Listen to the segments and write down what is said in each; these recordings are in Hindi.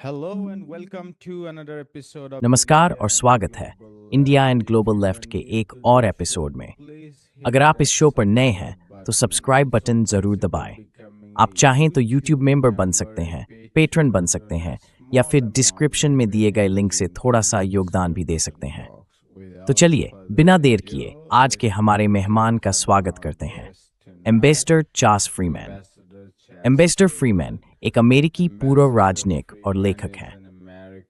Hello and welcome to another episode of नमस्कार India और and स्वागत है Global India Left. And global left के एक और एपिसोड में। अगर आप इस शो पर नए हैं तो सब्सक्राइब बटन जरूर दबाएं। आप चाहें तो यूट्यूब मेंबर बन सकते हैं, पेट्रन बन सकते हैं या फिर डिस्क्रिप्शन में दिए गए लिंक से थोड़ा सा योगदान भी दे सकते हैं। तो चलिए बिना देर किए आज के हमारे मेहमान का स्वागत करते हैं, ambassador Charles Freeman. Ambassador Freeman एक अमेरिकी पूर्व राजनयिक और लेखक हैं।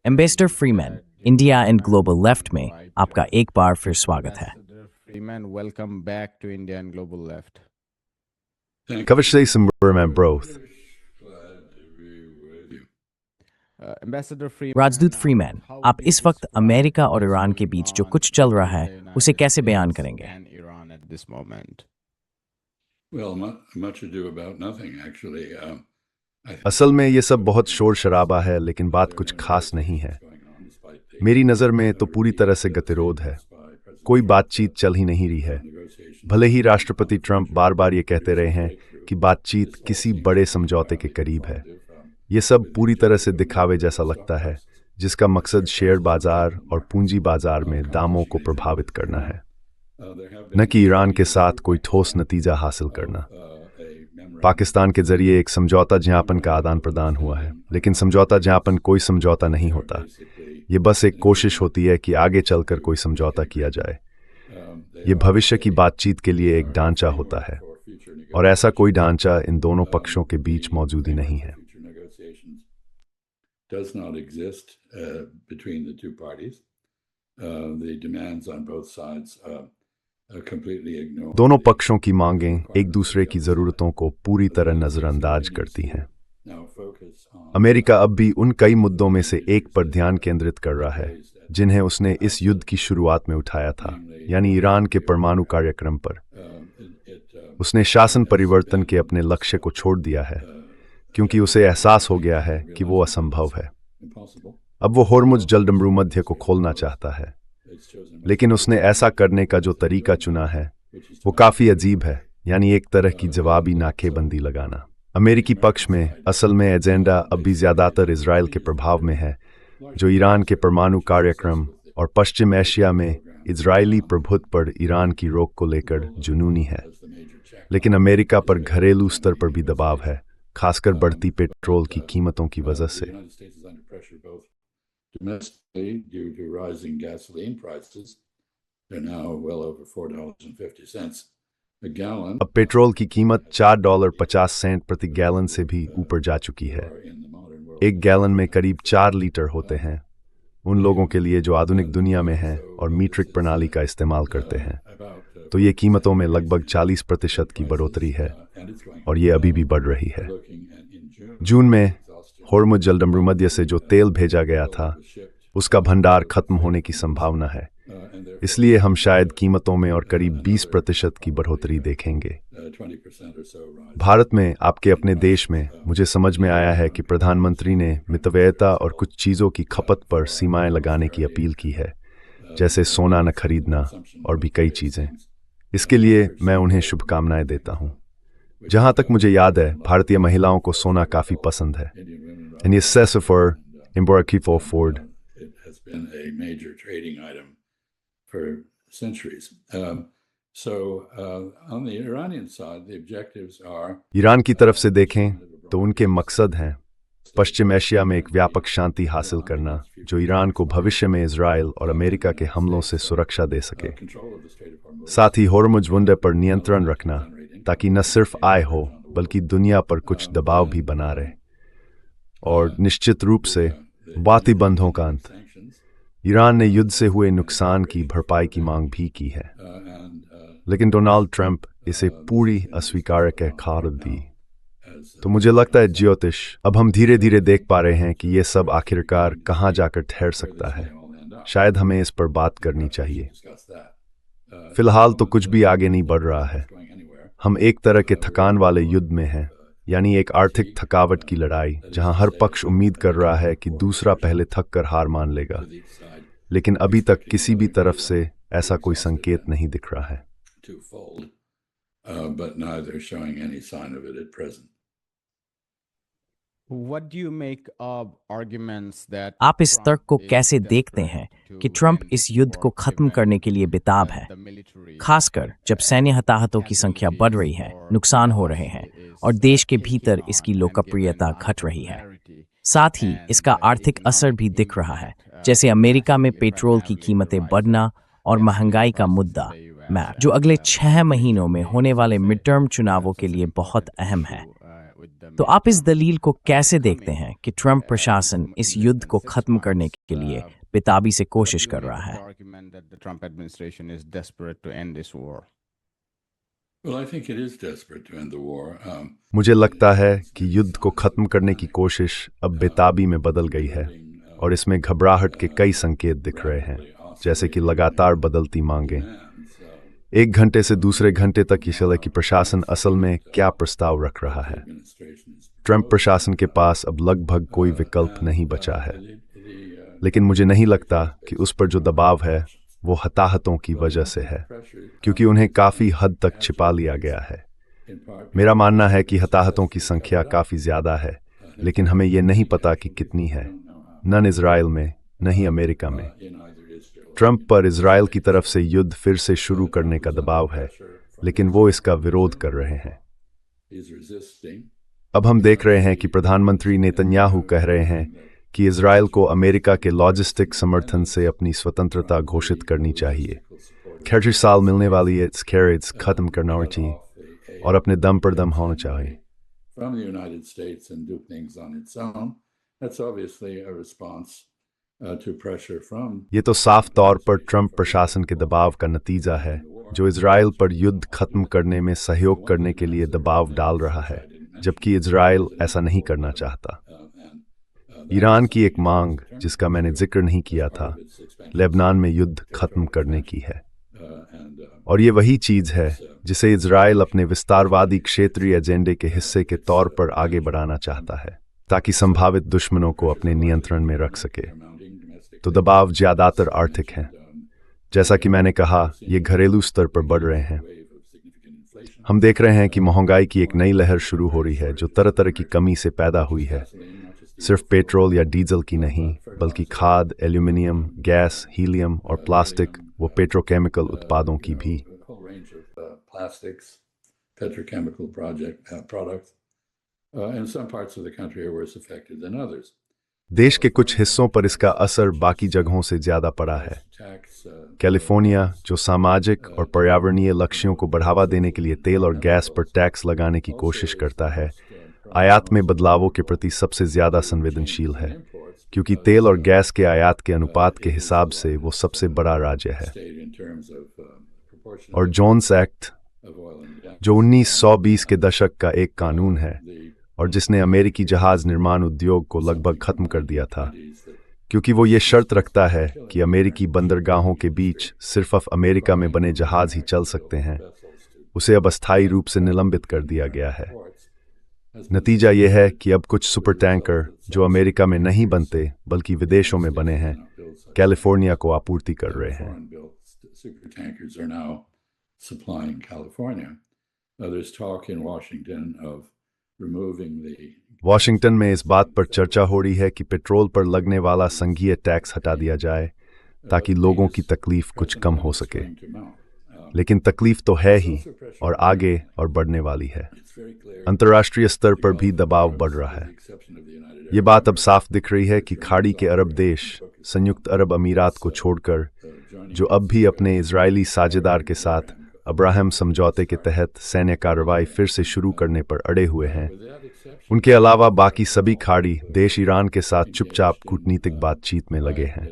Ambassador Freeman India and global left में आपका एक बार फिर स्वागत है। Freeman, welcome back to India and Global Left. Cover say some word, man, bro. Ambassador Freeman, राजदूत फ्रीमैन, आप इस वक्त अमेरिका और ईरान के बीच जो कुछ चल रहा है उसे कैसे बयान करेंगे? Iran at this moment. Well, much ado about nothing, actually. असल में ये सब बहुत शोर शराबा है, लेकिन बात कुछ खास नहीं है। मेरी नज़र में तो पूरी तरह से गतिरोध है। कोई बातचीत चल ही नहीं रही है। भले ही राष्ट्रपति ट्रंप बार बार ये कहते रहे हैं कि बातचीत किसी बड़े समझौते के करीब है। ये सब पूरी तरह से दिखावे जैसा लगता है, जिसका मकसद शेयर बाजार और पूंजी बाजार में दामों को प्रभावित करना है, न कि ईरान के साथ कोई ठोस नतीजा हासिल करना। पाकिस्तान के जरिए एक समझौता ज्ञापन का आदान प्रदान हुआ है, लेकिन समझौता ज्ञापन कोई समझौता नहीं होता। ये बस एक कोशिश होती है कि आगे चलकर कोई समझौता किया जाए। ये भविष्य की बातचीत के लिए एक ढांचा होता है, और ऐसा कोई ढांचा इन दोनों पक्षों के बीच मौजूद ही नहीं है। Does not exist between the two parties. The demands on both sides are completely ignored. दोनों पक्षों की मांगें एक दूसरे की ज़रूरतों को पूरी तरह नज़रअंदाज करती हैं। Now focus on अमेरिका अब भी उन कई मुद्दों में से एक पर ध्यान केंद्रित कर रहा है जिन्हें उसने इस युद्ध की शुरुआत में उठाया था, यानी ईरान के परमाणु कार्यक्रम पर। उसने शासन परिवर्तन के अपने लक्ष्य को छोड़ दिया है, क्योंकि उसे एहसास हो गया है कि वो असंभव है। impossible. अब वो होर्मुज जलडमरूमध्य को खोलना चाहता है, लेकिन उसने ऐसा करने का जो तरीका चुना है वो काफ़ी अजीब है, यानी एक तरह की जवाबी नाकेबंदी लगाना। अमेरिकी पक्ष में असल में एजेंडा अब भी ज़्यादातर इजराइल के प्रभाव में है, जो ईरान के परमाणु कार्यक्रम और पश्चिम एशिया में इजरायली प्रभुत्व पर ईरान की रोक को लेकर जुनूनी है। लेकिन अमेरिका पर घरेलू स्तर पर भी दबाव है, खासकर बढ़ती पेट्रोल की कीमतों की वजह The से। United States is under pressure both domestically due to rising gasoline prices. They're now well over $4.50 a gallon. अब पेट्रोल की कीमत $4.50 प्रति गैलन से भी ऊपर जा चुकी है। In the modern world, एक गैलन में करीब 4 लीटर होते हैं, उन लोगों के लिए जो आधुनिक दुनिया में हैं और मीट्रिक प्रणाली का इस्तेमाल करते हैं। तो ये कीमतों में लगभग 40% की बढ़ोतरी है, and it's going और ये अभी भी बढ़ रही है। looking at in June. जून में होर्मुज जलडमरूमध्य से जो तेल भेजा गया था उसका भंडार खत्म होने की संभावना है, And they're इसलिए हम शायद कीमतों में और करीब 20% की बढ़ोतरी देखेंगे। 20% or so rise. भारत में आपके अपने देश में मुझे समझ में आया है कि प्रधानमंत्री ने मितव्ययता और कुछ चीज़ों की खपत पर सीमाएं लगाने की अपील की है, जैसे सोना न खरीदना और भी कई चीज़ें। इसके लिए मैं उन्हें शुभकामनाएं देता हूं। जहां तक मुझे याद है, भारतीय महिलाओं को सोना काफ़ी पसंद है। En excess for Embarkifo Ford. It has been a major trading item for centuries. On the Iranian side, the objectives are Iran की तरफ से देखें तो उनके मकसद हैं पश्चिम एशिया में एक व्यापक शांति हासिल करना, जो ईरान को भविष्य में इजराइल और अमेरिका के हमलों से सुरक्षा दे सके। control of the Strait of Hormuz. साथ ही होर्मुज वुंडे पर नियंत्रण रखना, ताकि न सिर्फ आय हो बल्कि दुनिया पर कुछ दबाव भी बना रहे। और निश्चित रूप से बाती बंधों का अंत। Sanctions, ईरान ने युद्ध से हुए नुकसान की भरपाई की मांग भी की है, लेकिन डोनाल्ड ट्रंप इसे पूरी अस्वीकार्य कह खार दी। तो मुझे लगता है ज्योतिष, अब हम धीरे धीरे देख पा रहे हैं कि ये सब आखिरकार कहाँ जाकर ठहर सकता है। शायद हमें इस पर बात करनी चाहिए। discuss that. फिलहाल तो कुछ भी आगे नहीं बढ़ रहा है। Going anywhere. हम एक तरह के थकान वाले युद्ध में हैं, यानी एक आर्थिक थकावट की लड़ाई, जहां हर पक्ष उम्मीद कर रहा है कि दूसरा पहले थक कर हार मान लेगा। Each side लेकिन अभी तक किसी भी तरफ से ऐसा कोई संकेत नहीं दिख रहा है। twofold, but neither showing any sign of it at present. What do you make of arguments that आप इस तर्क को Trump is कैसे देखते हैं desperate कि to ट्रंप end इस this युद्ध war को खत्म given करने के लिए बेताब है, that the military खासकर जब सैन्य हताहतों की संख्या बढ़ रही है, नुकसान हो रहे हैं और देश के भीतर इसकी लोकप्रियता घट रही है। साथ ही इसका आर्थिक असर भी दिख रहा है, जैसे अमेरिका में पेट्रोल की कीमतें बढ़ना और महंगाई का मुद्दा मैप, जो अगले 6 महीनों में होने वाले मिड टर्म चुनावों के लिए बहुत अहम है। तो आप इस दलील को कैसे देखते हैं कि ट्रंप प्रशासन इस युद्ध को खत्म करने के लिए बेताबी से कोशिश कर रहा है? argument that the Trump administration is desperate to end this war? Well, I think it is desperate to end the war. मुझे लगता है कि युद्ध को खत्म करने की कोशिश अब बेताबी में बदल गई है और इसमें घबराहट के कई संकेत दिख रहे हैं, जैसे कि लगातार बदलती मांगें। एक घंटे से दूसरे घंटे तक ये चले कि प्रशासन असल में क्या प्रस्ताव रख रहा है। ट्रंप प्रशासन के पास अब लगभग कोई विकल्प नहीं बचा है, लेकिन मुझे नहीं लगता कि उस पर जो दबाव है वो हताहतों की वजह से है, क्योंकि उन्हें काफी हद तक छिपा लिया गया है। मेरा मानना है कि हताहतों की संख्या काफी ज्यादा है, लेकिन हमें यह नहीं पता कि कितनी है, न इजराइल में न ही अमेरिका में। ट्रंप पर इजराइल की तरफ से युद्ध फिर से शुरू करने का दबाव है, लेकिन वो इसका विरोध कर रहे हैं। अब हम देख रहे हैं कि प्रधानमंत्री नेतन्याहू कह रहे हैं कि इजराइल को अमेरिका के लॉजिस्टिक समर्थन से अपनी स्वतंत्रता घोषित करनी चाहिए। 30 साल मिलने वाली इस कैरेज खत्म करना चाहिए और अपने दम पर दम होना चाहिए। From the United States and do things on its own. That's obviously a response to pressure from. ये तो साफ तौर पर ट्रंप प्रशासन के दबाव का नतीजा है, जो इजराइल पर युद्ध खत्म करने में सहयोग करने के लिए दबाव डाल रहा है, जबकि इजराइल ऐसा नहीं करना चाहता। ईरान की एक मांग, जिसका मैंने जिक्र नहीं किया था, लेबनान में युद्ध खत्म करने की है, और ये वही चीज है जिसे इजराइल अपने विस्तारवादी क्षेत्रीय एजेंडे के हिस्से के तौर पर आगे बढ़ाना चाहता है, ताकि संभावित दुश्मनों को अपने नियंत्रण में रख सके। तो दबाव ज्यादातर आर्थिक हैं। जैसा कि मैंने कहा, ये घरेलू स्तर पर बढ़ रहे हैं। हम देख रहे हैं कि महंगाई की एक नई लहर शुरू हो रही है, जो तरह तरह की कमी से पैदा हुई है। सिर्फ पेट्रोल या डीजल की नहीं, बल्कि खाद, एल्यूमिनियम, गैस, हीलियम और प्लास्टिक व पेट्रोकेमिकल उत्पादों की भी। Plastics, petrochemical products, and some parts of the country are worse affected than others. देश के कुछ हिस्सों पर इसका असर बाकी जगहों से ज्यादा पड़ा है। कैलिफोर्निया, जो सामाजिक और पर्यावरणीय लक्ष्यों को बढ़ावा देने के लिए तेल और गैस पर टैक्स लगाने की कोशिश करता है, आयात में बदलावों के प्रति सबसे ज्यादा संवेदनशील है, क्योंकि तेल और गैस के आयात के अनुपात के हिसाब से वो सबसे बड़ा राज्य है। और जोन्स एक्ट, जो 1920 के दशक का एक कानून है और जिसने अमेरिकी जहाज निर्माण उद्योग को लगभग खत्म कर दिया था, क्योंकि वो ये शर्त रखता है कि अमेरिकी बंदरगाहों के बीच सिर्फ अमेरिका में बने जहाज ही चल सकते हैं, उसे अब अस्थायी रूप से निलंबित कर दिया गया है। नतीजा ये है कि अब कुछ सुपर टैंकर जो अमेरिका में नहीं बनते बल्कि विदेशों में बने हैं, कैलिफोर्निया को आपूर्ति कर रहे हैं। Supertankers are now supplying California. There's talk in Washington of removing the. Washington में इस बात पर चर्चा हो रही है कि पेट्रोल पर लगने वाला संघीय टैक्स हटा दिया जाए, ताकि लोगों की तकलीफ कुछ कम हो सके। लेकिन तकलीफ तो है ही, और आगे और बढ़ने वाली है। अंतर्राष्ट्रीय स्तर पर भी दबाव बढ़ रहा है। ये बात अब साफ दिख रही है कि खाड़ी के अरब देश, संयुक्त अरब अमीरात को छोड़कर, जो अब भी अपने इजरायली साझेदार के साथ अब्राहम समझौते के तहत सैन्य कार्रवाई फिर से शुरू करने पर अड़े हुए हैं, उनके अलावा बाकी सभी खाड़ी देश ईरान के साथ चुपचाप कूटनीतिक बातचीत में लगे हैं।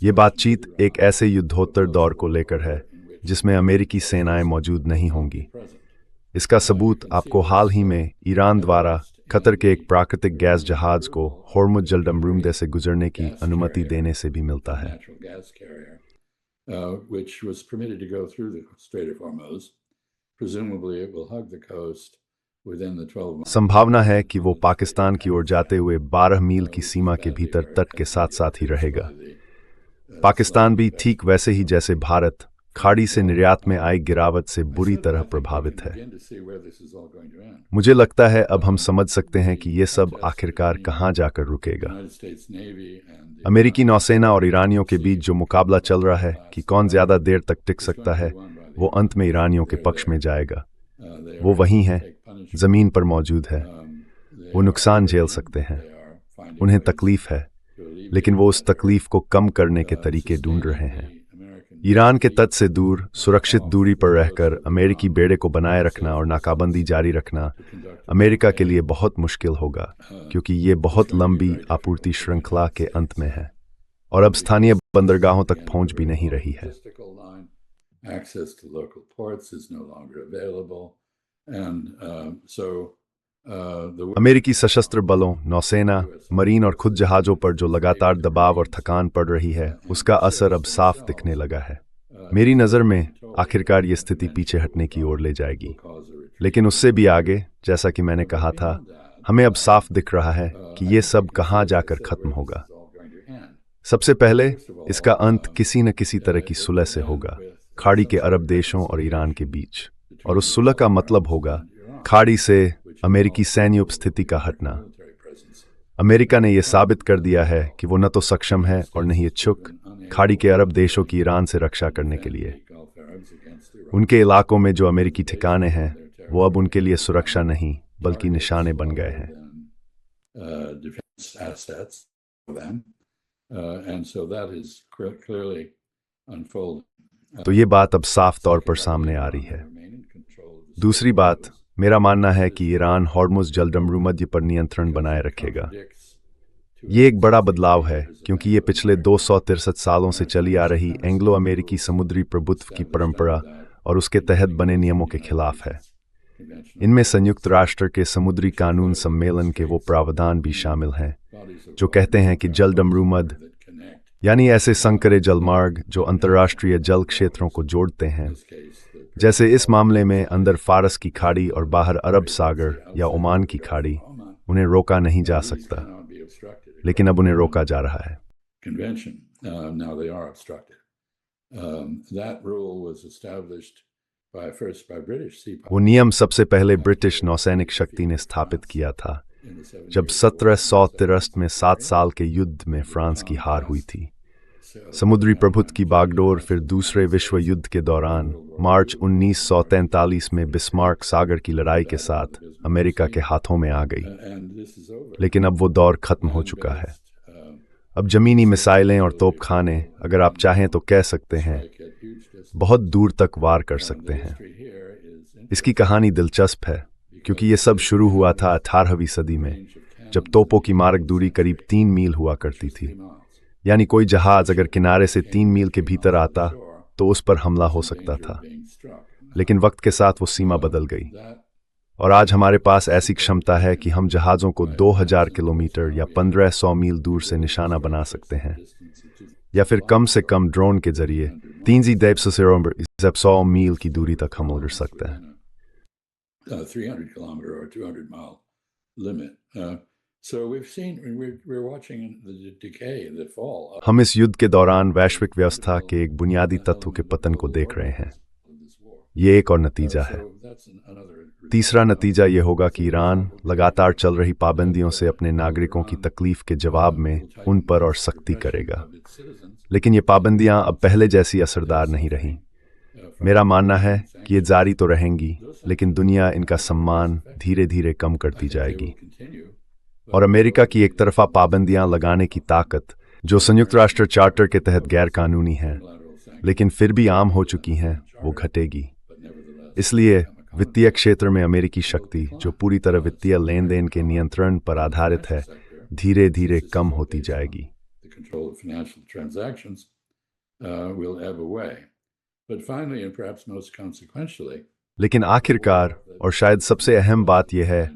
ये बातचीत एक ऐसे युद्धोत्तर दौर को लेकर है जिसमें अमेरिकी सेनाएं मौजूद नहीं होंगी। इसका सबूत आपको हाल ही में ईरान द्वारा कतर के एक प्राकृतिक गैस जहाज को होर्मुज जलडमरूमदे से गुजरने की अनुमति देने से भी मिलता है। Which was permitted to go through the Strait of Hormuz. Presumably it will hug the coast within the 12 months. संभावना है कि वो पाकिस्तान की ओर जाते हुए 12 मील की सीमा के भीतर तट के साथ साथ ही रहेगा। पाकिस्तान भी ठीक वैसे ही जैसे भारत खाड़ी से निर्यात में आई गिरावट से बुरी तरह प्रभावित है। begin to see where this is all going to end. मुझे लगता है अब हम समझ सकते हैं कि ये सब आखिरकार कहाँ जाकर रुकेगा। United States Navy and the अमेरिकी नौसेना और ईरानियों के बीच जो मुकाबला चल रहा है कि कौन ज्यादा देर तक टिक सकता है, वो अंत में ईरानियों के पक्ष में जाएगा। they वो are वही हैं, take punishment. जमीन पर मौजूद है, They वो नुकसान झेल सकते हैं, they are finding उन्हें ways तकलीफ है, to alleviate लेकिन वो उस तकलीफ को कम करने के तरीके ढूंढ रहे हैं। American ईरान के तट से दूर सुरक्षित दूरी पर रहकर अमेरिकी बेड़े को बनाए रखना और नाकाबंदी जारी रखना अमेरिका के लिए बहुत मुश्किल होगा, क्योंकि ये बहुत लंबी आपूर्ति श्रृंखला के अंत में है और अब स्थानीय बंदरगाहों तक पहुंच भी नहीं रही है। logistical line. Access to local ports is no longer available, and so the अमेरिकी सशस्त्र बलों, नौसेना, मरीन और खुद जहाजों पर जो लगातार दबाव और थकान पड़ रही है, उसका असर अब साफ दिखने लगा है। मेरी नज़र में आखिरकार ये स्थिति पीछे हटने की ओर ले जाएगी, cause a retreat. लेकिन उससे भी आगे, जैसा कि मैंने कहा था, हमें अब साफ दिख रहा है कि ये सब कहाँ जाकर खत्म होगा। It's all going to end. सबसे पहले इसका अंत किसी न किसी तरह की सुलह से होगा, खाड़ी के अरब देशों और ईरान के बीच, और उस सुलह का मतलब होगा खाड़ी से अमेरिकी सैन्य उपस्थिति का हटना। Military presence. अमेरिका ने यह साबित कर दिया है कि वो न तो सक्षम है और न ही इच्छुक खाड़ी के अरब देशों की ईरान से रक्षा करने के लिए। Gulf Arabs against Iran. उनके इलाकों में जो अमेरिकी ठिकाने हैं, वो अब उनके लिए सुरक्षा नहीं बल्कि निशाने बन गए हैं। Defense assets for them, and so that is clearly unfolding. तो ये बात अब साफ तौर पर सामने आ रही है। Remain in control of the दूसरी बात, मेरा मानना है कि ईरान हॉर्मुज़ जलडमरूमध्य पर नियंत्रण बनाए रखेगा। contradicts to ये एक बड़ा बदलाव है, क्योंकि ये पिछले 263 सालों से चली आ रही एंग्लो अमेरिकी समुद्री प्रभुत्व की परंपरा और उसके तहत बने नियमों के खिलाफ है। conventional इनमें संयुक्त राष्ट्र के समुद्री कानून सम्मेलन के वो प्रावधान भी शामिल हैं bodies of जो कहते हैं कि जलडमरूमध्य, that connect. यानी ऐसे संकरे जलमार्ग जो अंतर्राष्ट्रीय जल क्षेत्रों को जोड़ते हैं, This case, the जैसे इस मामले में अंदर फारस की खाड़ी और बाहर अरब सागर या ओमान की खाड़ी, Oman उन्हें रोका नहीं जा सकता, cannot be obstructed. लेकिन अब उन्हें रोका जा रहा है। Convention. Now they are obstructed. That rule was established by British sea वो powers नियम सबसे पहले ब्रिटिश नौसैनिक शक्ति ने स्थापित किया था in the 70s. जब 1763 में 7 साल के युद्ध में फ्रांस की हार हुई थी। समुद्री प्रभुत्व की बागडोर फिर दूसरे विश्व युद्ध के दौरान मार्च 1943 में बिस्मार्क सागर की लड़ाई के साथ अमेरिका के हाथों में आ गई, And this is over. लेकिन अब वो दौर खत्म हो चुका है। Uh, अब जमीनी मिसाइलें और तोपखाने, अगर आप चाहें तो कह सकते हैं, like at huge distance. बहुत दूर तक वार कर सकते हैं। History here is इसकी कहानी दिलचस्प है, क्योंकि ये सब शुरू हुआ था 18वीं सदी में, जब तोपों की मारक दूरी करीब 3 मील हुआ करती थी। miles. यानी कोई जहाज अगर किनारे से 3 मील के भीतर आता तो उस पर हमला हो सकता था, Being struck. लेकिन वक्त के साथ वो सीमा बदल गई That और आज हमारे पास ऐसी क्षमता है कि हम जहाज़ों को 2000 किलोमीटर या 1500 मील दूर से निशाना बना सकते हैं, distance is या फिर कम से कम ड्रोन के जरिए 300 मील की दूरी तक हम उड़ सकते हैं। 300 kilometer or 200 mile limit. So we've seen, we're watching the decay, the fall of हम इस युद्ध के दौरान वैश्विक व्यवस्था के एक बुनियादी तत्व के पतन को देख रहे हैं। this war. ये एक और नतीजा है। So that's another. तीसरा नतीजा ये होगा कि ईरान लगातार चल रही पाबंदियों से अपने नागरिकों की तकलीफ के जवाब में उन पर और सख्ती करेगा, Of its citizens. लेकिन ये पाबंदियां अब पहले जैसी असरदार नहीं रहीं। मेरा मानना है कि ये जारी तो रहेंगी, लेकिन दुनिया इनका सम्मान धीरे धीरे कम करती जाएगी Continue. और अमेरिका की एक तरफा पाबंदियां लगाने की ताकत, जो संयुक्त राष्ट्र चार्टर के तहत गैर कानूनी है लेकिन फिर भी आम हो चुकी हैं, वो घटेगी। इसलिए वित्तीय क्षेत्र में अमेरिकी शक्ति, जो पूरी तरह वित्तीय लेन देन के नियंत्रण पर आधारित है, धीरे धीरे कम होती जाएगी। The control of financial transactions will ebb away. But finally, and perhaps most consequentially, लेकिन आखिरकार और शायद सबसे अहम बात यह है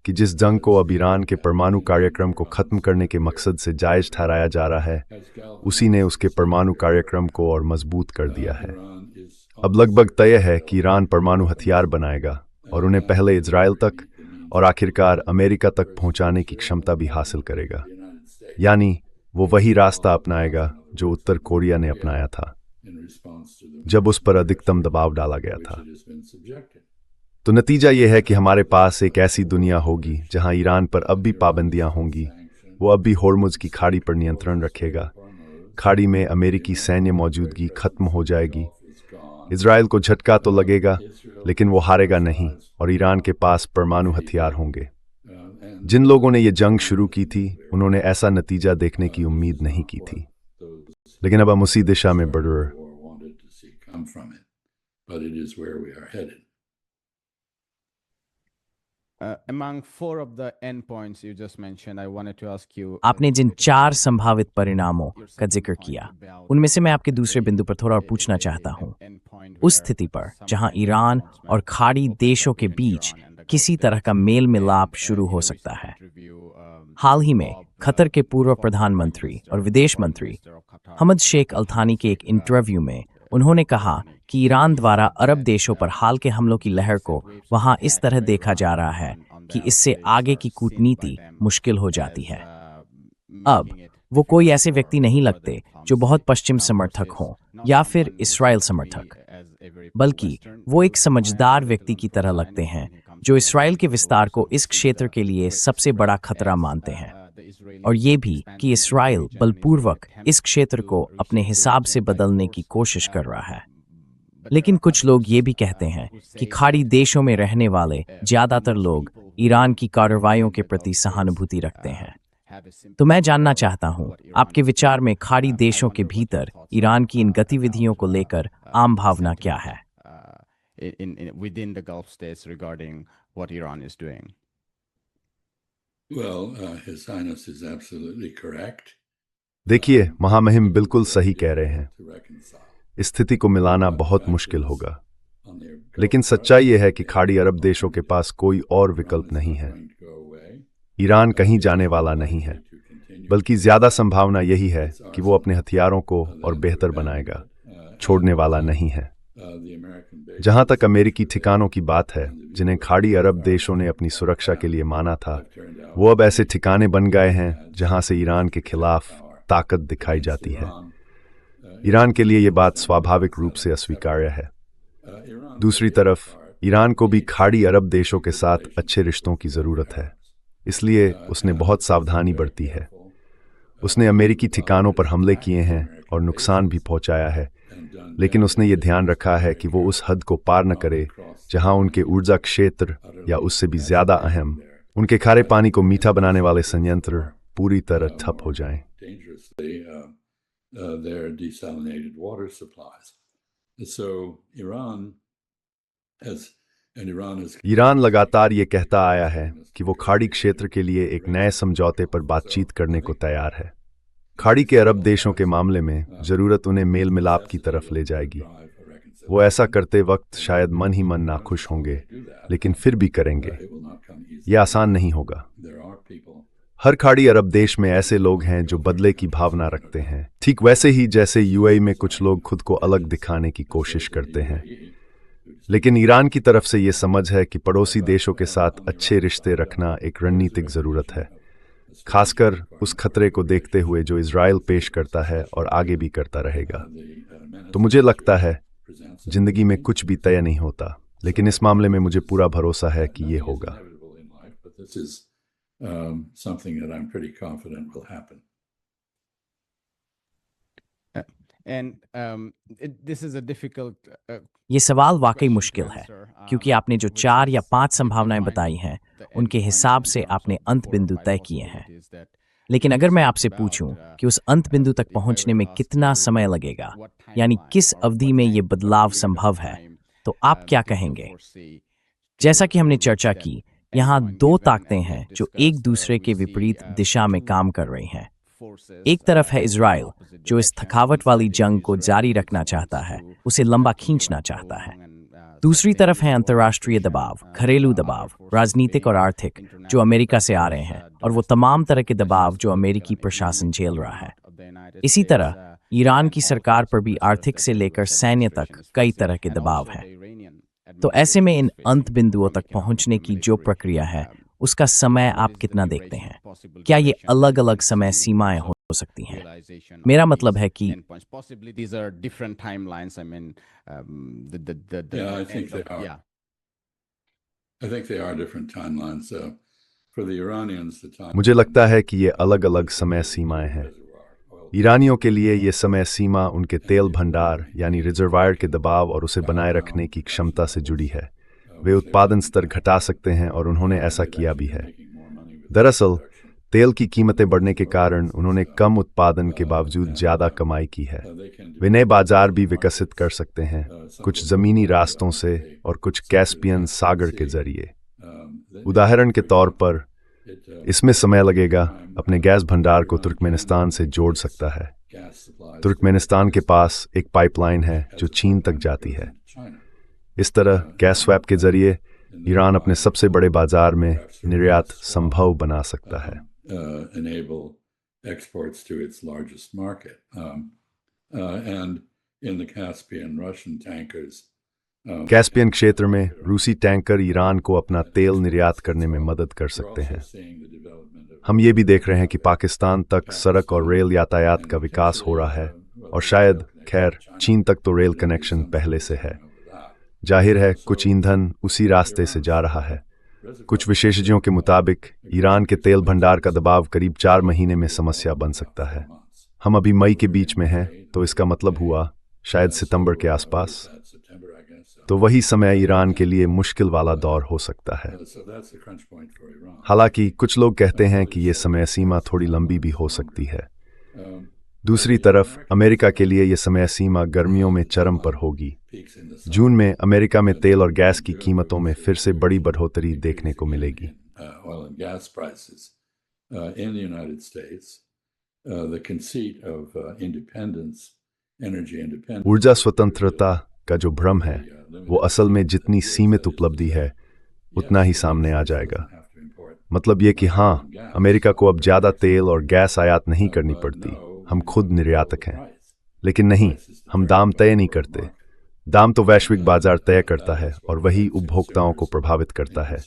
कि जिस जंग को अब ईरान के परमाणु कार्यक्रम को खत्म करने के मकसद से जायज ठहराया जा रहा है, as Gal उसी ने उसके परमाणु कार्यक्रम को और मजबूत कर दिया है। Iran is अब लगभग तय है कि ईरान परमाणु हथियार बनाएगा और उन्हें पहले इजराइल तक और आखिरकार अमेरिका तक पहुंचाने की क्षमता भी हासिल करेगा। the United States यानी वो वही रास्ता अपनाएगा जो उत्तर कोरिया ने अपनाया था। in response to the जब उस पर अधिकतम दबाव डाला गया which था। it has been subjected. तो नतीजा ये है कि हमारे पास एक ऐसी दुनिया होगी जहां ईरान पर अब भी पाबंदियां होंगी, वो अब भी होर्मुज की खाड़ी पर नियंत्रण रखेगा, खाड़ी में अमेरिकी सैन्य मौजूदगी खत्म हो जाएगी, इजराइल को झटका तो लगेगा लेकिन वो हारेगा नहीं, और ईरान के पास परमाणु हथियार होंगे। जिन लोगों ने ये जंग शुरू की थी उन्होंने ऐसा नतीजा देखने की उम्मीद नहीं की थी, लेकिन अब हम उसी दिशा में बढ़ रहे हैं। War wanted to see come from it, but it is where we are headed. Among four of the endpoints you just mentioned, I wanted to ask you. आपने जिन 4 संभावित परिणामों का जिक्र किया, उनमें से मैं आपके दूसरे बिंदु पर थोड़ा और पूछना चाहता हूं। उस स्थिति पर जहां ईरान और खाड़ी देशों के बीच किसी तरह का मेल मिलाप शुरू हो सकता है। हाल ही में कतर के पूर्व प्रधानमंत्री और विदेश मंत्री हमद शेख अल्थानी के एक इंटरव्यू में उन्होंने कहा कि ईरान द्वारा अरब देशों पर हाल के हमलों की लहर को वहां इस तरह देखा जा रहा है कि इससे आगे की कूटनीति मुश्किल हो जाती है। अब वो कोई ऐसे व्यक्ति नहीं लगते जो बहुत पश्चिम समर्थक हों या फिर इसराइल समर्थक, बल्कि वो एक समझदार व्यक्ति की तरह लगते हैं जो इसराइल के विस्तार को इस क्षेत्र के लिए सबसे बड़ा खतरा मानते हैं, और ये भी कि इसराइल बलपूर्वक इस क्षेत्र को अपने हिसाब से बदलने की कोशिश कर रहा है। लेकिन कुछ लोग ये भी कहते हैं कि खाड़ी देशों में रहने वाले ज्यादातर लोग ईरान की कार्रवाइयों के प्रति सहानुभूति रखते हैं। तो मैं जानना चाहता हूं, आपके विचार में खाड़ी देशों के भीतर ईरान की इन गतिविधियों को लेकर आम भावना क्या है? Within the Gulf states regarding what Iran is doing. Well, His Highness is absolutely correct. देखिए, महामहिम बिल्कुल सही कह रहे हैं। To reconcile. इस स्थिति को मिलाना बहुत मुश्किल होगा, On their लेकिन सच्चाई ये है कि खाड़ी अरब देशों के पास कोई और विकल्प नहीं है। going to go away, Iran कहीं जाने वाला नहीं है, to continue. बल्कि ज्यादा संभावना यही है कि वो अपने हथियारों को और बेहतर बनाएगा, छोड़ने वाला नहीं है। The American base जहां तक अमेरिकी ठिकानों की बात है, जिन्हें खाड़ी अरब देशों ने अपनी सुरक्षा के लिए माना था, turned out वो अब ऐसे ठिकाने बन गए हैं जहां से ईरान के खिलाफ ताकत दिखाई जाती है। ईरान के लिए ये बात स्वाभाविक रूप से अस्वीकार्य है। Iran दूसरी तरफ ईरान को भी खाड़ी अरब देशों के साथ अच्छे रिश्तों की ज़रूरत है, इसलिए उसने बहुत सावधानी बरती है। उसने अमेरिकी ठिकानों पर हमले किए हैं और नुकसान भी पहुंचाया है, लेकिन उसने ये ध्यान रखा है कि वो उस हद को पार न करे जहां उनके ऊर्जा क्षेत्र या उससे भी ज़्यादा अहम उनके खारे पानी को मीठा बनाने वाले संयंत्र पूरी तरह ठप हो जाएं। dangerously their desalinated water supplies. So Iran has Iran लगातार ये कहता आया है कि वो खाड़ी क्षेत्र के लिए एक नए समझौते पर बातचीत करने को तैयार है। खाड़ी के अरब देशों के मामले में जरूरत उन्हें मेल मिलाप की तरफ ले जाएगी। वो ऐसा करते वक्त शायद मन ही मन नाखुश होंगे, लेकिन फिर भी करेंगे। it will not come easy. ये आसान नहीं होगा। There are people हर खाड़ी अरब देश में ऐसे लोग हैं जो बदले की भावना रखते हैं, ठीक वैसे ही जैसे यूएई में कुछ लोग खुद को अलग दिखाने की कोशिश करते हैं। लेकिन ईरान की तरफ से ये समझ है कि पड़ोसी देशों के साथ अच्छे रिश्ते रखना एक रणनीतिक ज़रूरत है, खासकर उस खतरे को देखते हुए जो इजराइल पेश करता है और आगे भी करता रहेगा। तो मुझे लगता है जिंदगी में कुछ भी तय नहीं होता, लेकिन इस मामले में मुझे पूरा भरोसा है कि ये होगा। inevitable in life, but this is something that I'm pretty confident will happen. And this is a difficult. ये सवाल वाकई मुश्किल है, क्योंकि आपने जो 4 या 5 संभावनाएं बताई हैं, उनके हिसाब से आपने अंत बिंदु तय किए हैं। लेकिन अगर मैं आपसे पूछूं कि उस अंत बिंदु तक पहुंचने में कितना समय लगेगा, यानी किस अवधि में ये बदलाव संभव है, तो आप क्या कहेंगे? जैसा कि हमने चर्चा की, यहाँ 2 ताकतें हैं जो एक दूसरे के विपरीत दिशा में काम कर रही हैं। एक तरफ है इजराइल, जो इस थकावट वाली जंग को जारी रखना चाहता है, उसे लंबा खींचना चाहता है। दूसरी तरफ है अंतर्राष्ट्रीय दबाव, घरेलू दबाव, राजनीतिक और आर्थिक, जो अमेरिका से आ रहे हैं, और वो तमाम तरह के दबाव जो अमेरिकी प्रशासन झेल रहा है। इसी तरह ईरान की सरकार पर भी आर्थिक से लेकर सैन्य तक कई तरह के दबाव हैं। तो ऐसे में इन अंत बिंदुओं तक पहुंचने की जो प्रक्रिया है, उसका समय आप कितना देखते हैं? क्या ये अलग अलग समय सीमाएं हो हो सकती हैं। realization मेरा of मतलब these है कि endpoints. Possibly these are different timelines. I mean, the Yeah, I think end they of, are. yeah. I think they are different timelines. For the Iranians, the timeline मुझे लगता है कि ये अलग-अलग समय सीमाएं हैं। ईरानियों के लिए ये समय सीमा उनके तेल भंडार यानी रिजर्वायर के दबाव और उसे बनाए रखने की क्षमता से जुड़ी है। वे उत्पादन स्तर घटा सकते हैं और उन्होंने ऐसा किया भी है। दरअसल तेल की कीमतें बढ़ने के कारण उन्होंने कम उत्पादन के बावजूद ज़्यादा कमाई की है। वे नए बाजार भी विकसित कर सकते हैं, कुछ ज़मीनी रास्तों से और कुछ कैस्पियन सागर के जरिए। उदाहरण के तौर पर इसमें समय लगेगा अपने गैस भंडार को तुर्कमेनिस्तान से जोड़ सकता है। तुर्कमेनिस्तान के पास एक पाइपलाइन है जो चीन तक जाती है। इस तरह गैस स्वैप के जरिए ईरान अपने सबसे बड़े बाजार में निर्यात संभव बना सकता है। enable exports to its largest market. And in the Caspian, Russian tankers. Caspian क्षेत्र में रूसी टैंकर ईरान को अपना तेल निर्यात करने में मदद कर सकते हैं। हम ये भी देख रहे हैं कि पाकिस्तान तक सड़क और रेल यातायात का विकास हो रहा है और शायद खैर चीन तक तो रेल कनेक्शन पहले से है। जाहिर है कुछ ईंधन उसी रास्ते से जा रहा है। कुछ विशेषज्ञों के मुताबिक ईरान के तेल भंडार का दबाव करीब 4 महीने में समस्या बन सकता है। हम अभी मई के बीच में हैं, तो इसका मतलब हुआ शायद सितंबर के आसपास। तो वही समय ईरान के लिए मुश्किल वाला दौर हो सकता है। हालांकि कुछ लोग कहते हैं कि ये समय सीमा थोड़ी लंबी भी हो सकती है। दूसरी तरफ अमेरिका के लिए ये समय सीमा गर्मियों में चरम पर होगी। जून में अमेरिका में तेल और गैस की कीमतों में फिर से बड़ी बढ़ोतरी देखने को मिलेगी। ऊर्जा स्वतंत्रता का जो भ्रम है वो असल में जितनी सीमित उपलब्धि है उतना ही सामने आ जाएगा। मतलब ये कि हाँ, अमेरिका को अब ज़्यादा तेल और गैस आयात नहीं करनी पड़ती, हम खुद निर्यातक हैं। लेकिन नहीं, हम दाम तय नहीं करते। दाम तो वैश्विक बाजार तय करता है और वही उपभोक्ताओं को प्रभावित करता है,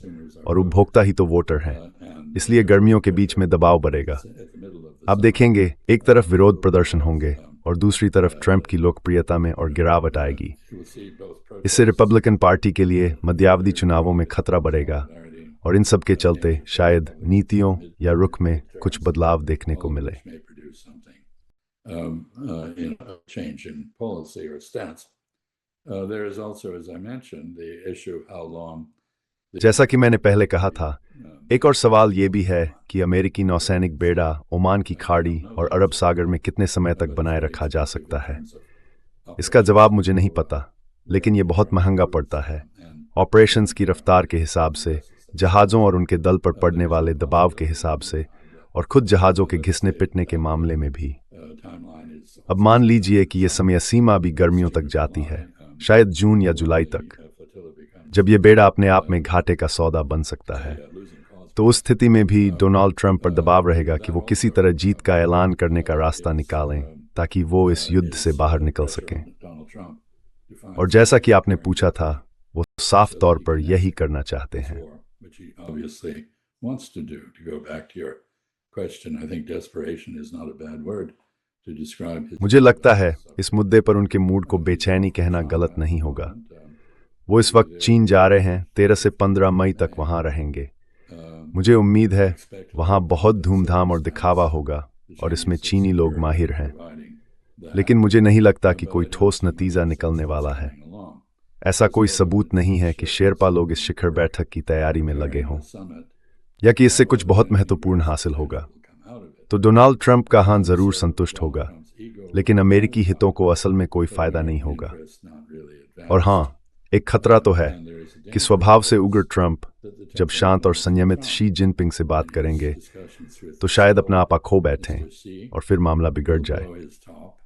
और उपभोक्ता ही तो वोटर हैं। इसलिए गर्मियों के बीच में दबाव बढ़ेगा। आप देखेंगे एक तरफ विरोध प्रदर्शन होंगे और दूसरी तरफ ट्रंप की लोकप्रियता में और गिरावट आएगी। इससे रिपब्लिकन पार्टी के लिए मध्यावधि चुनावों में खतरा बढ़ेगा और इन सब के चलते शायद नीतियों या रुख में कुछ बदलाव देखने को मिले। Change in policy or stance. There is also, as I mentioned, the issue of how long. जैसा कि मैंने पहले कहा था, एक और सवाल ये भी है कि अमेरिकी नौसैनिक बेड़ा ओमान की खाड़ी और अरब सागर में कितने समय तक बनाए रखा जा सकता है। इसका जवाब मुझे नहीं पता, लेकिन ये बहुत महंगा पड़ता है। ऑपरेशंस की रफ्तार के हिसाब से, जहाज़ों और उनके दल पर पड़ने वाले दबाव के हिसाब से, और खुद जहाज़ों के घिसने पिटने के मामले में भी। अब मान लीजिए कि ये समय सीमा भी गर्मियों तक जाती है, शायद जून या जुलाई तक, जब ये बेड़ा अपने आप में घाटे का सौदा बन सकता है। तो उस स्थिति में भी डोनाल्ड ट्रंप पर दबाव रहेगा कि वो किसी तरह जीत का ऐलान करने का रास्ता निकालें ताकि वो इस युद्ध से बाहर निकल सकें। और जैसा कि आपने पूछा था, वो साफ तौर पर यही करना चाहते हैं। मुझे लगता है इस मुद्दे पर उनके मूड को बेचैनी कहना गलत नहीं होगा। वो इस वक्त चीन जा रहे हैं, 13 से 15 मई तक वहां रहेंगे। मुझे उम्मीद है वहां बहुत धूमधाम और दिखावा होगा और इसमें चीनी लोग माहिर हैं। लेकिन मुझे नहीं लगता कि कोई ठोस नतीजा निकलने वाला है। ऐसा कोई सबूत नहीं है कि शेरपा लोग इस शिखर बैठक की तैयारी में लगे हों या कि इससे कुछ बहुत महत्वपूर्ण हासिल होगा। तो डोनाल्ड ट्रंप का हां जरूर संतुष्ट होगा, लेकिन अमेरिकी हितों को असल में कोई फायदा नहीं होगा। और हां, एक खतरा तो है कि स्वभाव से उग्र ट्रंप जब शांत और संयमित शी जिनपिंग से बात करेंगे तो शायद अपना आपा खो बैठें और फिर मामला बिगड़ जाए।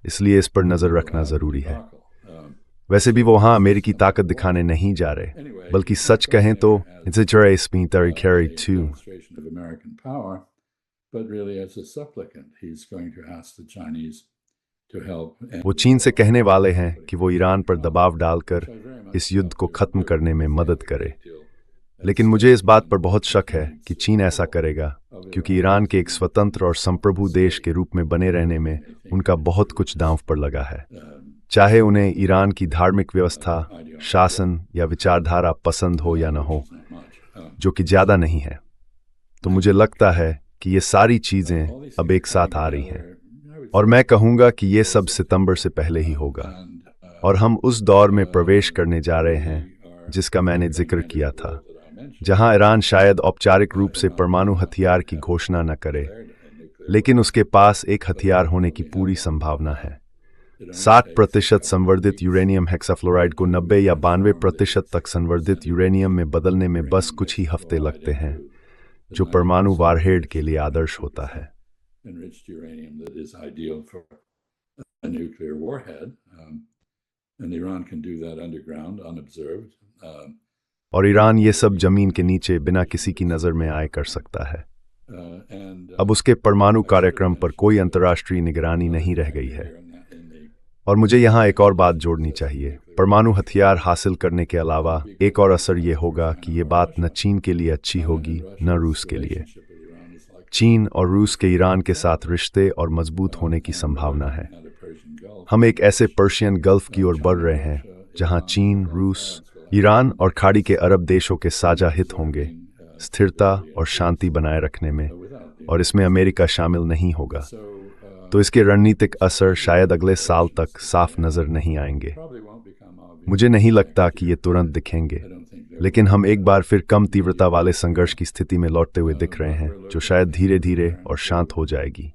इसलिए इस पर नजर रखना जरूरी है। वैसे भी वो वहां अमेरिकी ताकत दिखाने नहीं जा रहे, बल्कि सच कहें तो वो चीन से कहने वाले हैं कि वो ईरान पर दबाव डालकर इस युद्ध को खत्म करने में मदद करे। लेकिन मुझे इस बात पर बहुत शक है कि चीन ऐसा करेगा, क्योंकि ईरान के एक स्वतंत्र और संप्रभु देश के रूप में बने रहने में उनका बहुत कुछ दांव पर लगा है। चाहे उन्हें ईरान की धार्मिक व्यवस्था, शासन या विचारधारा पसंद हो या न हो, जो कि ज़्यादा नहीं है, तो मुझे लगता है कि ये सारी चीज़ें अब एक साथ आ रही हैं। और मैं कहूँगा कि ये सब सितंबर से पहले ही होगा, और हम उस दौर में प्रवेश करने जा रहे हैं जिसका मैंने जिक्र किया था, जहां ईरान शायद औपचारिक रूप से परमाणु हथियार की घोषणा न करे, लेकिन उसके पास एक हथियार होने की पूरी संभावना है। 60% संवर्धित यूरेनियम हेक्साफ्लोराइड को 90 या 92% तक संवर्धित यूरेनियम में बदलने में बस कुछ ही हफ्ते लगते हैं, जो परमाणु वारहेड के लिए आदर्श होता है। और ईरान ये सब जमीन के नीचे बिना किसी की नज़र में आए कर सकता है। अब उसके परमाणु कार्यक्रम पर कोई अंतर्राष्ट्रीय निगरानी नहीं रह गई है। और मुझे यहाँ एक और बात जोड़नी चाहिए। परमाणु हथियार हासिल करने के अलावा एक और असर ये होगा कि ये बात न चीन के लिए अच्छी होगी न रूस के लिए। चीन और रूस के ईरान के साथ रिश्ते और मजबूत होने की संभावना है। हम एक ऐसे पर्शियन गल्फ की ओर बढ़ रहे हैं जहाँ चीन, रूस, ईरान और खाड़ी के अरब देशों के साझा हित होंगे स्थिरता और शांति बनाए रखने में, और इसमें अमेरिका शामिल नहीं होगा। तो इसके रणनीतिक असर शायद अगले साल तक साफ नजर नहीं आएंगे। मुझे नहीं लगता कि ये तुरंत दिखेंगे, लेकिन हम एक बार फिर कम तीव्रता वाले संघर्ष की स्थिति में लौटते हुए दिख रहे हैं, जो शायद धीरे धीरे और शांत हो जाएगी।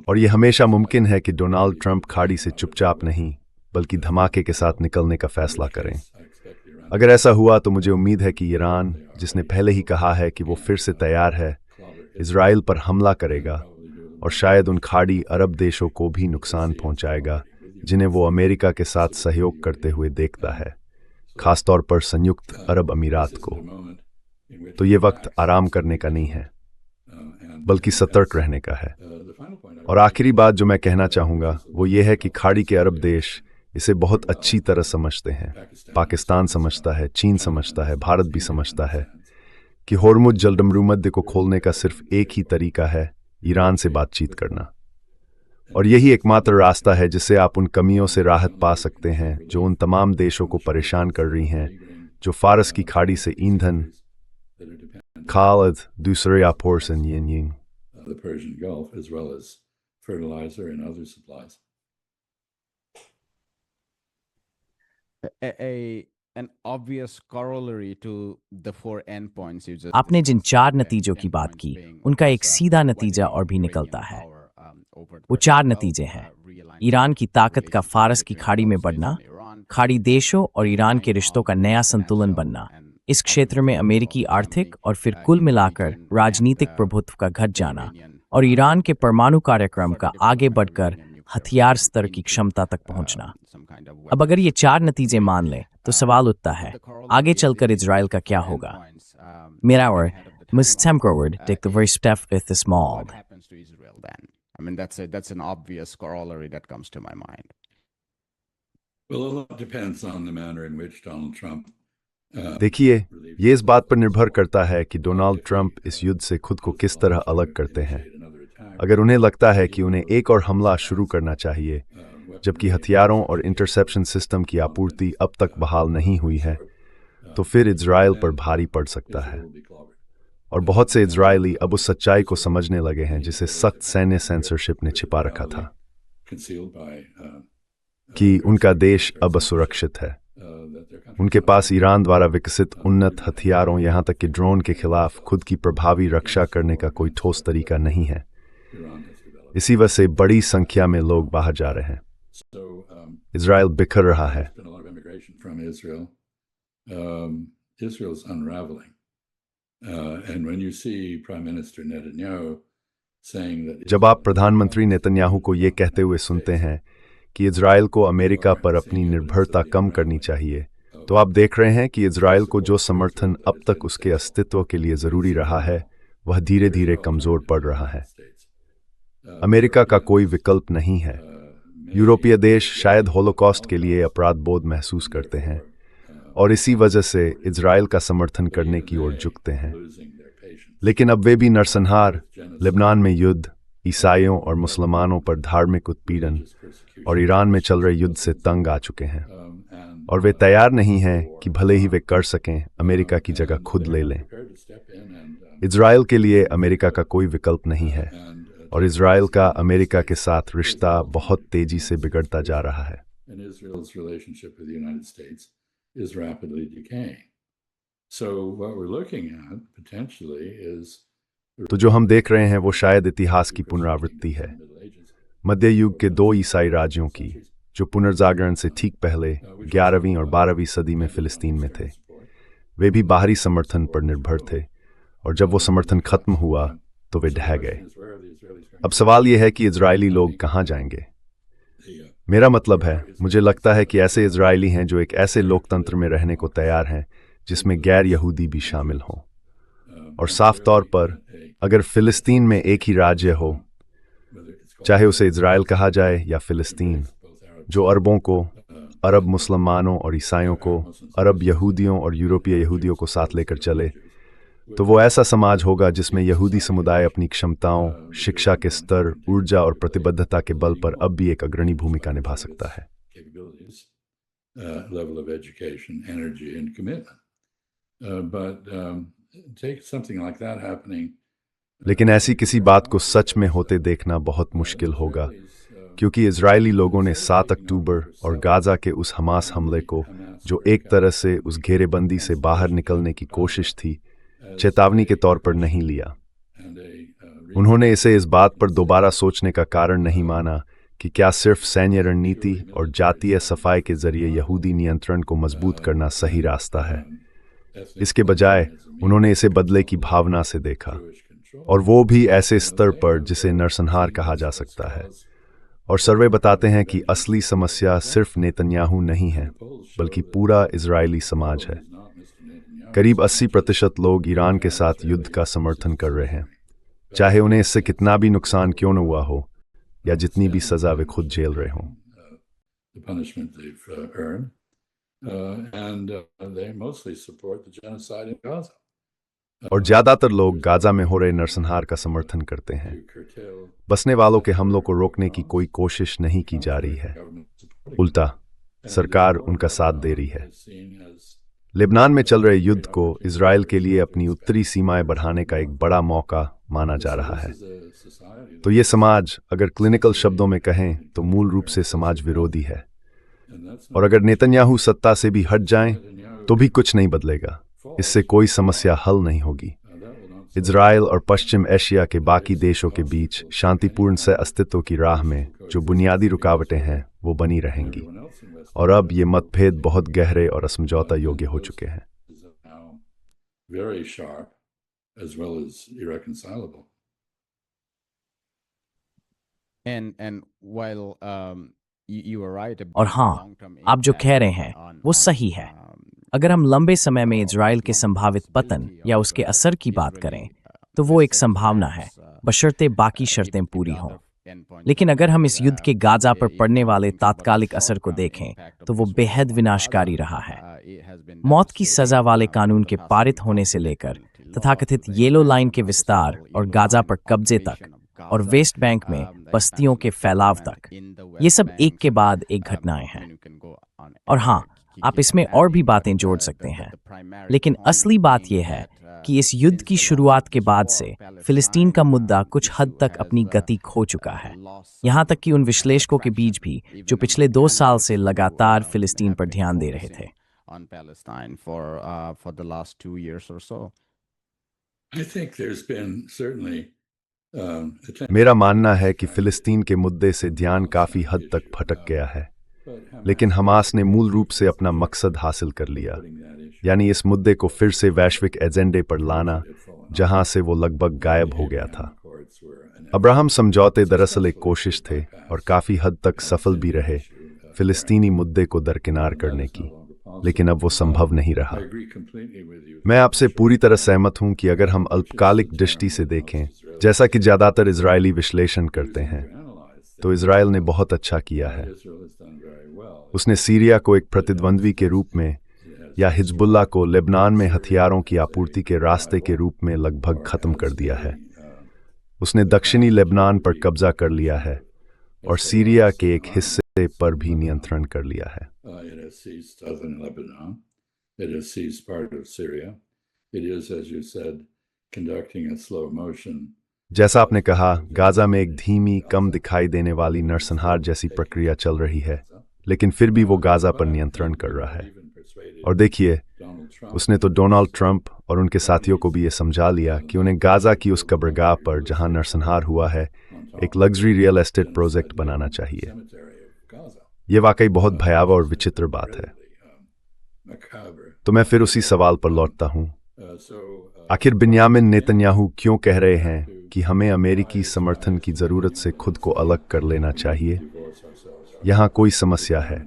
और ये हमेशा मुमकिन है कि डोनाल्ड ट्रंप खाड़ी से चुपचाप नहीं बल्कि धमाके के साथ निकलने का फैसला करें। अगर ऐसा हुआ तो मुझे उम्मीद है कि ईरान, जिसने पहले ही कहा है कि वो फिर से तैयार है, इजराइल पर हमला करेगा और शायद उन खाड़ी अरब देशों को भी नुकसान पहुंचाएगा जिन्हें वो अमेरिका के साथ सहयोग करते हुए देखता है, खासतौर पर संयुक्त अरब अमीरात को। तो ये वक्त आराम करने का नहीं है, बल्कि सतर्क रहने का है। और आखिरी बात जो मैं कहना चाहूँगा वो ये है कि खाड़ी के अरब देश इसे बहुत अच्छी तरह समझते हैं। पाकिस्तान समझता है, चीन समझता है, भारत भी समझता है कि होर्मुज जलडमरूमध्य को खोलने का सिर्फ एक ही तरीका है, ईरान से बातचीत करना। और यही एकमात्र रास्ता है जिससे आप उन कमियों से राहत पा सकते हैं जो उन तमाम देशों को परेशान कर रही हैं, जो फारस की खाड़ी से ईंधन, खाद, दूसरे आपोर से Ying, the Persian Gulf, as well as fertilizer and other supplies. An obvious corollary to the 4 endpoints you just आपने जिन 4 नतीजों की बात की, उनका एक सीधा नतीजा और भी निकलता है। वो 4 नतीजे हैं। ईरान की ताकत का फारस की खाड़ी में बढ़ना, खाड़ी देशों और ईरान के रिश्तों का नया संतुलन बनना, इस क्षेत्र में अमेरिकी आर्थिक और फिर कुल मिलाकर राजनीतिक प्रभुत्व का घट जाना, और ईरान के परमाणु कार्यक्रम का आगे बढ़कर हथियार स्तर की क्षमता तक पहुंचना। अब अगर ये 4 नतीजे मान लें तो सवाल उठता है, आगे चलकर इजराइल का क्या होगा? Meanwhile, Ms. Temgroward take the very step with the small. What happens to Israel then? I mean, that's an obvious corollary that comes to my mind. Well, a lot depends on the manner in which Donald Trump देखिए, ये इस बात पर निर्भर करता है कि डोनाल्ड ट्रंप इस युद्ध से खुद को किस तरह अलग करते हैं। अगर उन्हें लगता है कि उन्हें एक और हमला शुरू करना चाहिए, जबकि हथियारों और इंटरसेप्शन सिस्टम की आपूर्ति अब तक बहाल नहीं हुई है, तो फिर इजराइल पर भारी पड़ सकता है। और बहुत से इजरायली अब उस सच्चाई को समझने लगे हैं जिसे सख्त सैन्य सेंसरशिप ने छिपा रखा था, कि उनका देश अब असुरक्षित है। उनके पास ईरान द्वारा विकसित उन्नत हथियारों, यहाँ तक कि ड्रोन के खिलाफ खुद की प्रभावी रक्षा करने का कोई ठोस तरीका नहीं है। इसी वजह से बड़ी संख्या में लोग बाहर जा रहे हैं। इजराइल बिखर रहा है। जब आप प्रधानमंत्री नेतन्याहू को ये कहते हुए सुनते हैं कि इजराइल को अमेरिका पर अपनी निर्भरता कम करनी चाहिए, तो आप देख रहे हैं कि इजराइल को जो समर्थन अब तक उसके अस्तित्व के लिए ज़रूरी रहा है, वह धीरे धीरे कमज़ोर पड़ रहा है। अमेरिका का कोई विकल्प नहीं है। यूरोपीय देश शायद होलोकॉस्ट के लिए अपराध बोध महसूस करते हैं और इसी वजह से इजराइल का समर्थन करने की ओर झुकते हैं। लेकिन अब वे भी नरसंहार, लेबनान में युद्ध, ईसाइयों और मुसलमानों पर धार्मिक उत्पीड़न और ईरान में चल रहे युद्ध से तंग आ चुके हैं और वे तैयार नहीं हैं कि भले ही वे कर सकें, अमेरिका की जगह खुद ले लें। इजराइल के लिए अमेरिका का कोई विकल्प नहीं है और इजराइल का अमेरिका के साथ रिश्ता बहुत तेजी से बिगड़ता जा रहा है। तो जो हम देख रहे हैं वो शायद इतिहास की पुनरावृत्ति है, मध्य युग के दो ईसाई राज्यों की, जो पुनर्जागरण से ठीक पहले 11वीं और 12वीं सदी में फिलिस्तीन में थे। वे भी बाहरी समर्थन पर निर्भर थे और जब वो समर्थन खत्म हुआ तो वे ढह गए। अब सवाल यह है कि इजरायली लोग कहाँ जाएंगे। मेरा मतलब है, मुझे लगता है कि ऐसे इजरायली हैं जो एक ऐसे लोकतंत्र में रहने को तैयार हैं जिसमें गैर यहूदी भी शामिल हों। और साफ तौर पर अगर फिलिस्तीन में एक ही राज्य हो, चाहे उसे इजराइल कहा जाए या फिलिस्तीन, जो अरबों को, अरब मुसलमानों और ईसाइयों को, अरब यहूदियों और यूरोपीय यहूदियों को साथ लेकर चले, तो वो ऐसा समाज होगा जिसमें यहूदी समुदाय अपनी क्षमताओं, शिक्षा के स्तर, ऊर्जा और प्रतिबद्धता के बल पर अब भी एक अग्रणी भूमिका निभा सकता है। लेकिन ऐसी किसी बात को सच में होते देखना बहुत मुश्किल होगा, क्योंकि इजरायली लोगों ने 7 अक्टूबर और गाजा के उस हमास हमले को, जो एक तरह से उस घेरेबंदी से बाहर निकलने की कोशिश थी, चेतावनी के तौर पर नहीं लिया। उन्होंने इसे इस बात पर दोबारा सोचने का कारण नहीं माना कि क्या सिर्फ सैन्य रणनीति और जातीय सफाई के जरिए यहूदी नियंत्रण को मजबूत करना सही रास्ता है। इसके बजाय उन्होंने इसे बदले की भावना से देखा, और वो भी ऐसे स्तर पर जिसे नरसंहार कहा जा सकता है। और सर्वे बताते हैं कि असली समस्या सिर्फ नेतन्याहू नहीं है, बल्कि पूरा इजरायली समाज है। करीब 80% लोग ईरान के साथ युद्ध का समर्थन कर रहे हैं, चाहे उन्हें इससे कितना भी नुकसान क्यों न हुआ हो या जितनी भी सजा वे खुद झेल रहे हों। और ज्यादातर लोग गाजा में हो रहे नरसंहार का समर्थन करते हैं। बसने वालों के हमलों को रोकने की कोई कोशिश नहीं की जा रही है, उल्टा सरकार उनका साथ दे रही है। लेबनान में चल रहे युद्ध को इजराइल के लिए अपनी उत्तरी सीमाएं बढ़ाने का एक बड़ा मौका माना जा रहा है। तो ये समाज, अगर क्लिनिकल शब्दों में कहें तो मूल रूप से समाज विरोधी है। और अगर नेतन्याहू सत्ता से भी हट जाएं तो भी कुछ नहीं बदलेगा, इससे कोई समस्या हल नहीं होगी। इजराइल और पश्चिम एशिया के बाकी देशों के बीच शांतिपूर्ण से अस्तित्व की राह में जो बुनियादी रुकावटें हैं वो बनी रहेंगी, और अब ये मतभेद बहुत गहरे और असमझौता योग्य हो चुके हैं। और हाँ, आप जो कह रहे हैं वो सही है। अगर हम लंबे समय में इजराइल के संभावित पतन या उसके असर की बात करें तो वो एक संभावना है, बशर्ते बाकी शर्तें पूरी हों। लेकिन अगर हम इस युद्ध के गाजा पर पड़ने वाले तात्कालिक असर को देखें तो वो बेहद विनाशकारी रहा है। मौत की सजा वाले कानून के पारित होने से लेकर तथाकथित येलो लाइन के विस्तार और गाजा पर कब्जे तक और वेस्ट बैंक में बस्तियों के फैलाव तक, ये सब एक के बाद एक घटनाएं हैं। और हाँ, आप इसमें और भी बातें जोड़ सकते हैं, लेकिन असली बात यह है कि इस युद्ध की शुरुआत के बाद से फिलिस्तीन का मुद्दा कुछ हद तक अपनी गति खो चुका है। यहाँ तक कि उन विश्लेषकों के बीच भी जो पिछले 2 साल से लगातार फिलिस्तीन पर ध्यान दे रहे थे। मेरा मानना है कि फिलिस्तीन के मुद्दे से ध्यान काफी हद तक भटक गया है, लेकिन हमास ने मूल रूप से अपना मकसद हासिल कर लिया, यानी इस मुद्दे को फिर से वैश्विक एजेंडे पर लाना, जहां से वो लगभग गायब हो गया था। अब्राहम समझौते दरअसल एक कोशिश थे और काफी हद तक सफल भी रहे फिलिस्तीनी मुद्दे को दरकिनार करने की, लेकिन अब वो संभव नहीं रहा। मैं आपसे पूरी तरह सहमत हूं कि अगर हम अल्पकालिक दृष्टि से देखें, जैसा कि ज़्यादातर इजरायली विश्लेषण करते हैं, तो इजराइल ने बहुत अच्छा किया है। उसने सीरिया को एक प्रतिद्वंद्वी के रूप में या हिजबुल्लाह को लेबनान में हथियारों की आपूर्ति के रास्ते के रूप में लगभग खत्म कर दिया है। उसने दक्षिणी लेबनान पर कब्जा कर लिया है और सीरिया के एक हिस्से पर भी नियंत्रण कर लिया है। जैसा आपने कहा, गाजा में एक धीमी, कम दिखाई देने वाली नरसंहार जैसी प्रक्रिया चल रही है, लेकिन फिर भी वो गाजा पर नियंत्रण कर रहा है। और देखिए, उसने तो डोनाल्ड ट्रंप और उनके साथियों को भी ये समझा लिया कि उन्हें गाजा की उस कब्रगाह पर जहां नरसंहार हुआ है एक लग्जरी रियल एस्टेट प्रोजेक्ट बनाना चाहिए। ये वाकई बहुत भयावह और विचित्र बात है। तो मैं फिर उसी सवाल पर लौटता हूं, आखिर बिन्यामिन नेतन्याहू क्यों कह रहे हैं कि हमें अमेरिकी समर्थन की जरूरत से खुद को अलग कर लेना चाहिए? यहाँ कोई समस्या है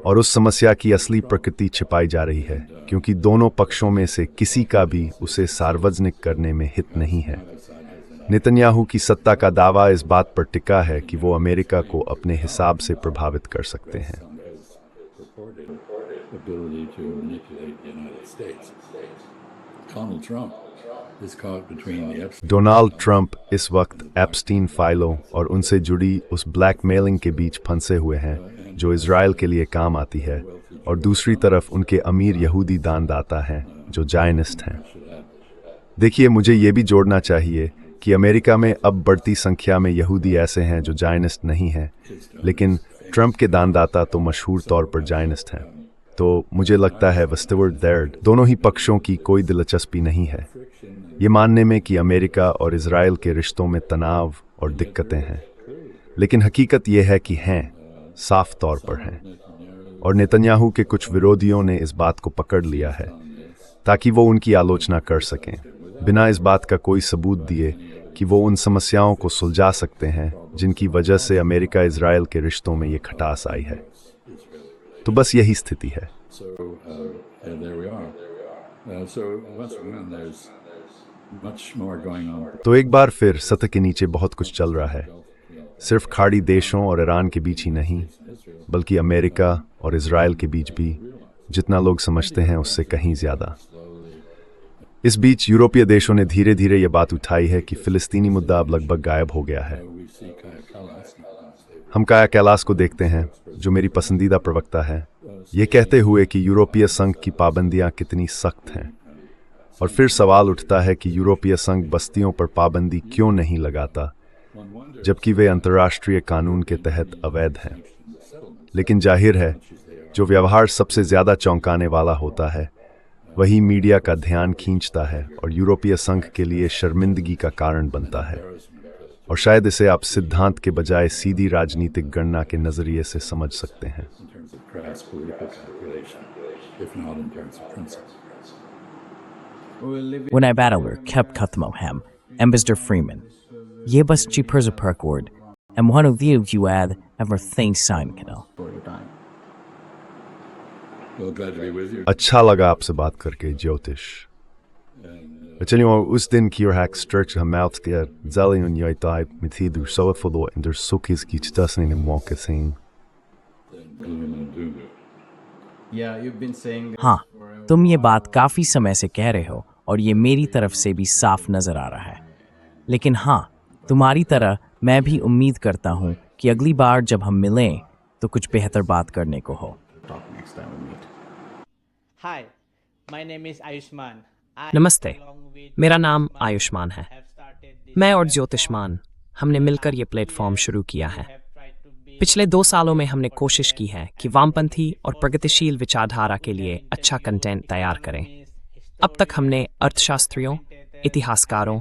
और उस समस्या की असली प्रकृति छिपाई जा रही है, क्योंकि दोनों पक्षों में से किसी का भी उसे सार्वजनिक करने में हित नहीं है। नेतन्याहू की सत्ता का दावा इस बात पर टिका है कि वो अमेरिका को अपने हिसाब से प्रभावित कर सकते हैं। डोनाल्ड ट्रंप इस वक्त एप्स्टीन फाइलों और उनसे जुड़ी उस ब्लैकमेलिंग के बीच फंसे हुए हैं जो इजराइल के लिए काम आती है, और दूसरी तरफ उनके अमीर यहूदी दानदाता हैं जो जायनिस्ट हैं। देखिए, मुझे ये भी जोड़ना चाहिए कि अमेरिका में अब बढ़ती संख्या में यहूदी ऐसे हैं जो जायनिस्ट नहीं हैं, लेकिन ट्रंप के दानदाता तो मशहूर तौर पर जायनिस्ट हैं। तो मुझे लगता है दोनों ही पक्षों की कोई दिलचस्पी नहीं है ये मानने में कि अमेरिका और इजराइल के रिश्तों में तनाव और दिक्कतें हैं, लेकिन हकीकत यह है कि हैं, साफ तौर पर हैं। और नेतन्याहू के कुछ विरोधियों ने इस बात को पकड़ लिया है ताकि वो उनकी आलोचना कर सकें, बिना इस बात का कोई सबूत दिए कि वो उन समस्याओं को सुलझा सकते हैं जिनकी वजह से अमेरिका इजराइल के रिश्तों में ये खटास आई है। तो बस यही स्थिति है। तो एक बार फिर सतह के नीचे बहुत कुछ चल रहा है, सिर्फ खाड़ी देशों और ईरान के बीच ही नहीं, बल्कि अमेरिका और इजराइल के बीच भी, जितना लोग समझते हैं उससे कहीं ज्यादा। इस बीच यूरोपीय देशों ने धीरे धीरे ये बात उठाई है कि फिलिस्तीनी मुद्दा अब लगभग गायब हो गया है। हम काया कैलास को देखते हैं, जो मेरी पसंदीदा प्रवक्ता है, ये कहते हुए कि यूरोपीय संघ की पाबंदियां कितनी सख्त हैं। और फिर सवाल उठता है कि यूरोपीय संघ बस्तियों पर पाबंदी क्यों नहीं लगाता, जबकि वे अंतर्राष्ट्रीय कानून के तहत अवैध हैं। लेकिन जाहिर है, जो व्यवहार सबसे ज्यादा चौंकाने वाला होता है वही मीडिया का ध्यान खींचता है और यूरोपीय संघ के लिए शर्मिंदगी का कारण बनता है। और शायद इसे आप सिद्धांत के बजाय सीधी राजनीतिक गणना के नजरिए से समझ सकते हैं। When I battle kept Kathmoham, Ambassador Freeman. Ye bas cheapers a perk word, and one of you add ever things sign canal. अच्छा लगा आपसे बात करके ज्योतिष। चलिए, उस दिन की हैक स्ट्रेच हम माउथ के ज़ाली उन ये टाइप में थी दूर सो फुलो इन दूर सुकिस की चीज़ नहीं मौके सें। हाँ, तुम ये बात काफी समय से कह रहे हो और ये मेरी तरफ से भी साफ नजर आ रहा है। लेकिन हाँ, तुम्हारी तरह मैं भी उम्मीद करता हूँ कि अगली बार जब हम मिलें तो कुछ बेहतर बात करने को हो। नमस्ते, मेरा नाम आयुष्मान है। मैं और ज्योतिष्मान हमने मिलकर ये प्लेटफॉर्म शुरू किया है। पिछले 2 सालों में हमने कोशिश की है कि वामपंथी और प्रगतिशील विचारधारा के लिए अच्छा कंटेंट तैयार करें। अब तक हमने अर्थशास्त्रियों, इतिहासकारों,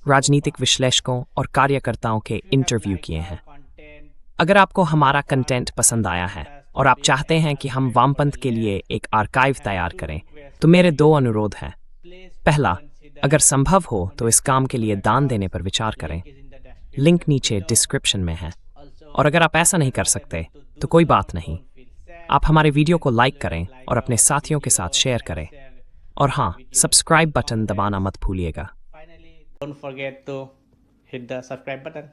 राजनीतिक विश्लेषकों और कार्यकर्ताओं के इंटरव्यू किए हैं। अगर आपको हमारा कंटेंट पसंद आया है और आप चाहते हैं कि हम वामपंथ के लिए एक आर्काइव तैयार करें, तो मेरे 2 अनुरोध हैं। पहला, अगर संभव हो तो इस काम के लिए दान देने पर विचार करें। लिंक नीचे डिस्क्रिप्शन में है। और अगर आप ऐसा नहीं कर सकते तो कोई बात नहीं, आप हमारे वीडियो को लाइक करें और अपने साथियों के साथ शेयर करें। और हाँ, सब्सक्राइब बटन दबाना मत भूलिएगा। Don't forget to hit the subscribe button.